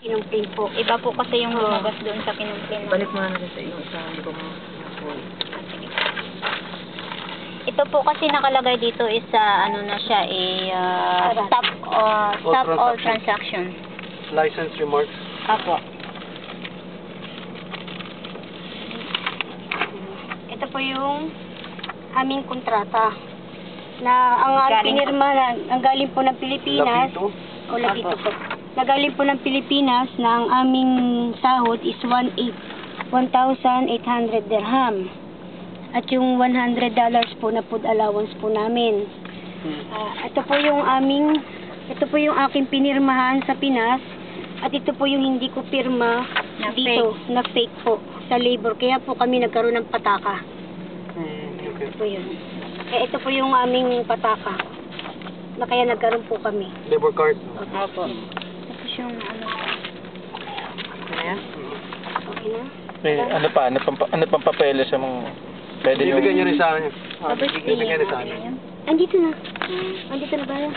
Kinumpin po. Iba po kasi yung lumabas doon sa kinumplin. Balik mo na natin sa iyo. Isa, hindi ko ma-full. Ito po kasi nakalagay dito is ano na siya stop all transaction. License remarks. Apo. Ito po yung aming kontrata na ang pinirma na ang galing po ng Pilipinas. Lapito. O Lapito po. Nagaling po ng Pilipinas na ang aming sahod is 1,800 dirham. At yung $100 po na food allowance po namin. Ito po yung aking pinirmahan sa Pinas. At ito po yung hindi ko pirma Na dito, na fake po, sa labor. Kaya po kami nagkaroon ng pataka. Okay. Ito po yun. Kaya ito po yung aming pataka. Na kaya nagkaroon po kami. Labor card. Apo. Tapos yung ano. Ano yan? Okay na? May ano pa? Ano pang papeles sa mga... Pwede yung... Ibigay niyo rin sa akin. Tapos Ibigay niyo rin sa akin. Andito na. Andito na ba yan?